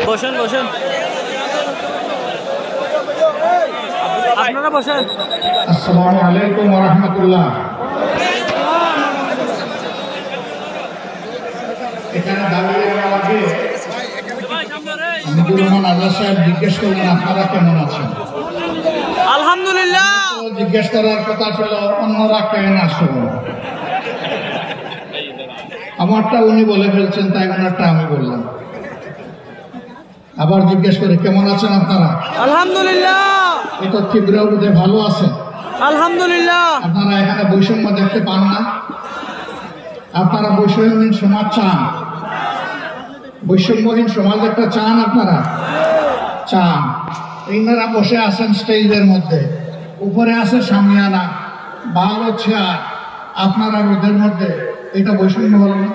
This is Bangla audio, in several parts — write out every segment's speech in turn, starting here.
বসেন বসেন, আপনারা বসেন। আসসালামু আলাইকুম ওয়া রাহমাতুল্লাহ। এখানে দাঁড়িয়ে আমাকে মুজিবুর রহমান আজাদ সাহেব জিজ্ঞেস করলেন আপনারা কেমন আছেন। আলহামদুলিল্লাহ। জিজ্ঞেস করার কথা ছিল অন্যরা কেন আসবো, আমারটা উনি বলে ফেলছেন, তাই ওনারটা আমি বললাম। আবার জিজ্ঞেস করে কেমন আছেন আপনারা। আলহামদুলিল্লাহ। এটা তীব্র বোধে ভালো আছেন। আলহামদুলিল্লাহ। আপনারা এখানে বৈষম্য দেখতে পান না? আপনারা বৈষম্যহীন সমাজ চান? বৈষম্যহীন সমাজ একটা চান? আপনারা চান? ইনারা বসে আছেন স্টেজের মধ্যে, উপরে আছে সামিয়ানা, ভালো চেয়ার, আপনারা রোদের মধ্যে, এটা বৈষম্য হল না?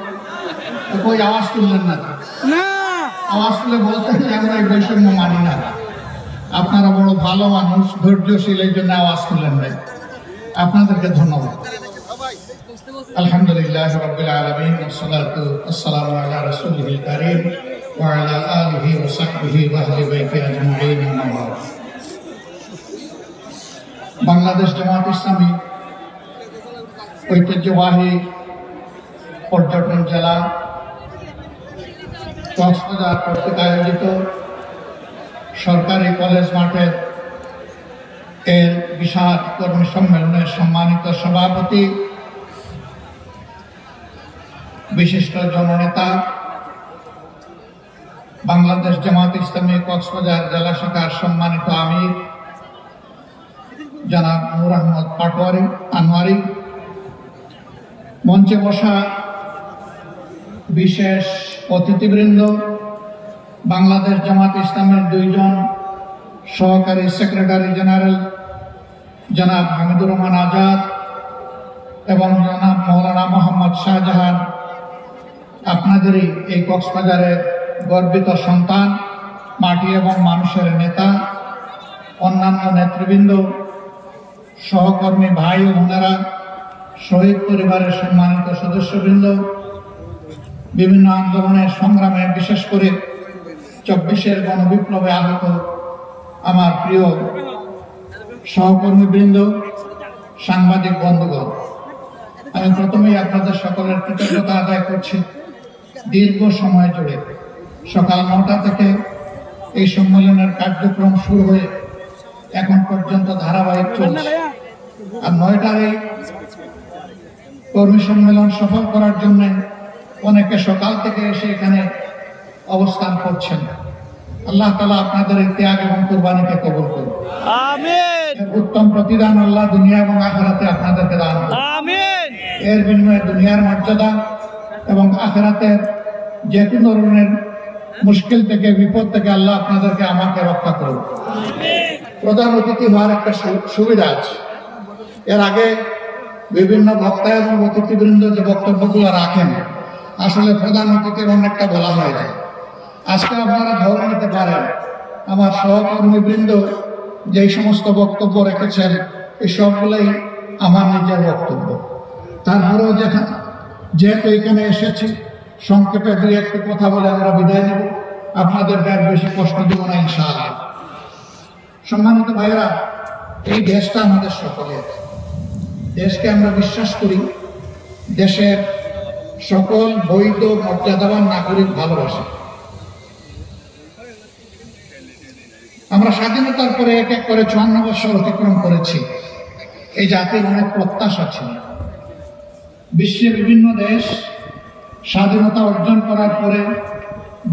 কই আওয়াজ তুললেন না? আওয়াজ তুলে বলতে আমরা এই বৈষম্য মানি না। আপনারা বড় ভালো মানুষ, ধৈর্যশীল, এই জন্য আওয়াজ তুলেন নাই। আপনাদেরকে ধন্যবাদ। আলহামদুলিল্লাহ রাব্বিল আলামিন, ওয়াসসালাতু ওয়াসসালামু আলা রাসূলিল কারীম ওয়া আলা আলিহি ওয়া সাহবিহি ওয়া আহলি বাইতি আজমাইন। বাংলাদেশ জামাত ইসলামী ঐতিহ্যবাহী পর্যটন জেলা কক্সবাজার কর্তৃক আয়োজিত সরকারি কলেজ মাঠের এর বিশাল কর্মী সম্মেলনের সম্মানিত সভাপতি, বিশিষ্ট জননেতা, বাংলাদেশ জামাত ইসলামী কক্সবাজার জেলা শাখার সম্মানিত আমির জনাব নূর আহমদ পাটোয়ারি আনোয়ারি, মঞ্চে বসা বিশেষ অতিথিবৃন্দ, বাংলাদেশ জামাত ইসলামের দুইজন সহকারী সেক্রেটারি জেনারেল জনাব হামিদুর রহমান আজাদ এবং জনাব মৌলানা মোহাম্মদ শাহজাহান, আপনাদেরই এই কক্সবাজারের গর্বিত সন্তান, মাটি এবং মানুষের নেতা, অন্যান্য নেতৃবৃন্দ, সহকর্মী ভাই ও বোনেরা, শহীদ পরিবারের সম্মানিত সদস্যবৃন্দ, বিভিন্ন আন্দোলনের সংগ্রামে বিশেষ করে 24-এর গণবিপ্লবে আহত আমার প্রিয় সহকর্মীবৃন্দ, সাংবাদিক বন্ধুগণ, আমি প্রথমেই আপনাদের সকলের কৃতজ্ঞতা আদায় করছি। দীর্ঘ সময় জুড়ে সকাল 9টা থেকে এই সম্মেলনের কার্যক্রম শুরু হয়ে এখন পর্যন্ত ধারাবাহিক চলছে। আর 9টার এই কর্মী সম্মেলন সফল করার জন্য অনেকে সকাল থেকে এসে এখানে অবস্থান করছেন। আল্লাহ তাআলা আপনাদের এই ত্যাগ এবং কুরবানিকে কবুল করুন। আমিন। উত্তম প্রতিদান আল্লাহ দুনিয়া এবং আখিরাতে আপনাদেরকে দান করুন। আমিন। এর বিনিময়ে দুনিয়ার মর্যাদা এবং আখিরাতের যে কোনো ধরনের মুশকিল থেকে, বিপদ থেকে আল্লাহ আপনাদেরকে আমাকে রক্ষা করুন। আমিন। প্রধান অতিথি হওয়ার একটা সুবিধা আছে। এর আগে বিভিন্ন বক্তা এবং অতিথিবৃন্দ যে বক্তব্যগুলো রাখেন, আসলে প্রধান অতিথির অনেকটা বলা হয়ে যায়। আজকে আপনারা ধরে নিতে পারেন আমার সহকর্মীবৃন্দ যেই সমস্ত বক্তব্য রেখেছেন, এই সবগুলোই আমার নিজের বক্তব্য। তারপরেও যেহেতু এখানে এসেছি, সংক্ষেপে দুই একটি কথা বলে আমরা বিদায় নেব, আপনাদেরকে আর বেশি কষ্ট দেব না ইনশাআল্লাহ। সম্মানিত ভাইয়েরা, এই দেশটা আমাদের সকলের। দেশকে আমরা বিশ্বাস করি, দেশের সকল বৈধ মর্যাদাবান নাগরিক ভালোবাসে। আমরা স্বাধীনতার পরে এক এক করে 54 বছর অতিক্রম করেছি। এই জাতির অনেক প্রত্যাশা ছিল। বিশ্বের বিভিন্ন দেশ স্বাধীনতা অর্জন করার পরে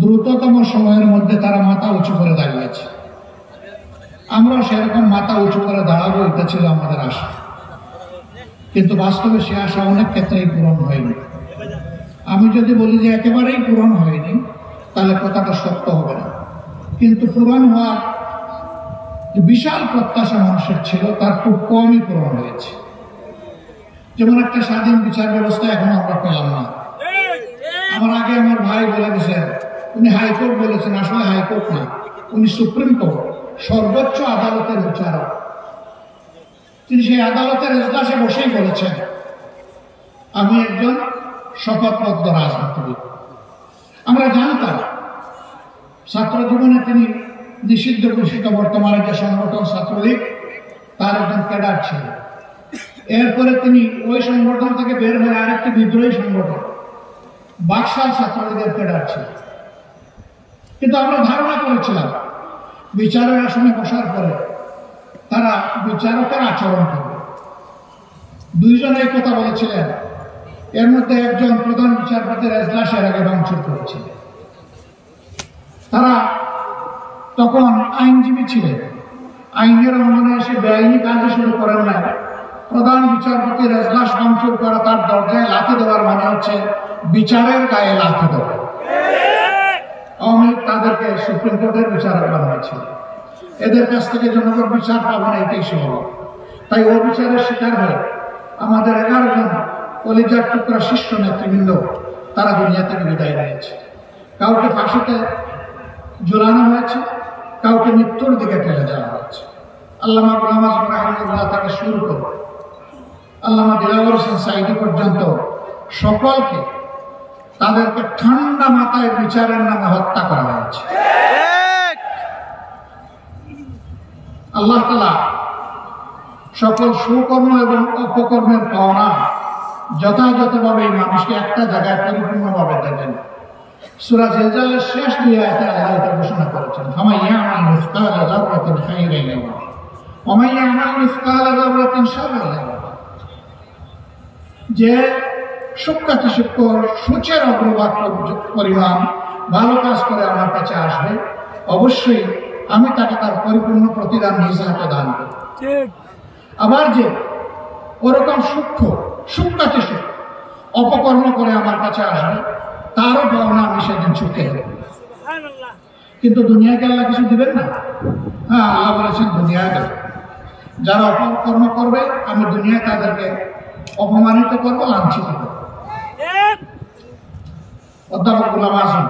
দ্রুততম সময়ের মধ্যে তারা মাথা উঁচু করে দাঁড়িয়েছে। আমরা সেরকম মাথা উঁচু করে দাঁড়াবো, এটা ছিল আমাদের আশা। কিন্তু বাস্তবে সে আশা অনেক ক্ষেত্রেই পূরণ হয়নি। আমি যদি বলি যে একেবারেই পূরণ হয়নি, তাহলে কথাটা সত্য হবে না। কিন্তু পূরণ হওয়ার যে বিশাল প্রত্যাশা মানুষের ছিল, তার খুব কমই পূরণ হয়েছে। যেমন একটা স্বাধীন বিচার ব্যবস্থা এখন আমরা পেলাম না। আমার আগে আমার ভাই বলে গেছেন, উনি হাইকোর্ট বলেছেন, আসলে হাইকোর্ট না, উনি সুপ্রিম কোর্ট, সর্বোচ্চ আদালতের বিচারক। তিনি সেই আদালতের এজলাসে বসেই বলেছেন, আমি একজন শপথবদ্ধ রাজনীতিবিদ। আমরা জানতাম ছাত্র জীবনে তিনি নিষিদ্ধ ঘোষিত বর্তমানে যে সংগঠন ছাত্রলীগ তার একজন ক্যাডার ছিলেন। এরপরে তিনি ওই সংগঠন থেকে বের হয়ে আরেকটি বিদ্রোহী সংগঠন বাকশাল ছাত্রলীগের ক্যাডার ছিলেন। কিন্তু আমরা ধারণা করেছিলাম বিচারের আসনে বসার পরে তারা বিচারকের আচরণ করবে। দুইজন এই কথা বলেছিলেন, এর মধ্যে একজন প্রধান বিচারপতির এজলাসের আগে ভাঙচুর করেছিলেন। তারা তখন আইনজীবী ছিলেন, আইনের অঙ্গনে এসে বেআইনি কাজ শুরু করেন না। প্রধান বিচারপতির এজলাস ভাঙচুর করা, তার দরজায় লাথি দেওয়ার মানে হচ্ছে বিচারের গায়ে লাথি দেওয়া। আওয়ামী লীগ তাদেরকে সুপ্রিম কোর্টের বিচারক বানিয়েছিল। এদের কাছ থেকে জনগণ বিচার পাবে না, এটাই স্বাভাবিক। তাই ও বিচারের শিকার হয়ে আমাদের 11 জন কলিজার টুকরা শীর্ষ নেতৃবৃন্দ তারা দুনিয়া থেকে বিদায় নিয়েছে। কাউকে ফাঁসিতে ঝুলানো হয়েছে, কাউকে মৃত্যুর দিকে ঠেলে দেওয়া হয়েছে। আল্লামা গোলাম আযম রাহিমাহুল্লাহ থেকে শুরু করে আল্লামা দিলাওয়ার হোসেন সাঈদী পর্যন্ত সকলকে তাদেরকে ঠান্ডা মাথায় বিচারের নামে হত্যা করা হয়েছে। আল্লাহ তাআলা সকল সুকর্ম এবং অপকর্মের পাওনা যথাযথভাবে এই মানুষকে একটা জায়গায় পরিপূর্ণভাবে দেবেন। সূরা জিলজালের শেষ 2 আয়াতে আল্লাহ এটা ঘোষণা করেছেন, ফামান ইয়ামাল মিসকালা যাররাতিন খায়রান ইয়ারা ওয়া মান ইয়ামাল মিসকালা যাররাতিন শাররান ইয়ারা। যে সূক্ষ্মাতি সূক্ষ্ম সূচের অগ্রভাগ পরিমাণ ভালো কাজ করে আমার কাছে আসবে, অবশ্যই আমি তাকে তার পরিপূর্ণ প্রতিদান নিজ হাতে দান করব। আবার যে ওরকম সূক্ষ্মাতি সূক্ষ্ম অপকর্ম করে আমার কাছে আসবে, তারও পাওনা আমি সেদিন চুকে দেব। কিন্তু দুনিয়াকে আল্লাহ কিছু দিবেন না। হ্যাঁ, আল্লাহ বলেছেন দুনিয়ায় দেব। যারা অপকর্ম করবে আমি দুনিয়ায় তাদেরকে অপমানিত করবো, লাঞ্ছিত করবো। অধ্যাপক গোলাম আযম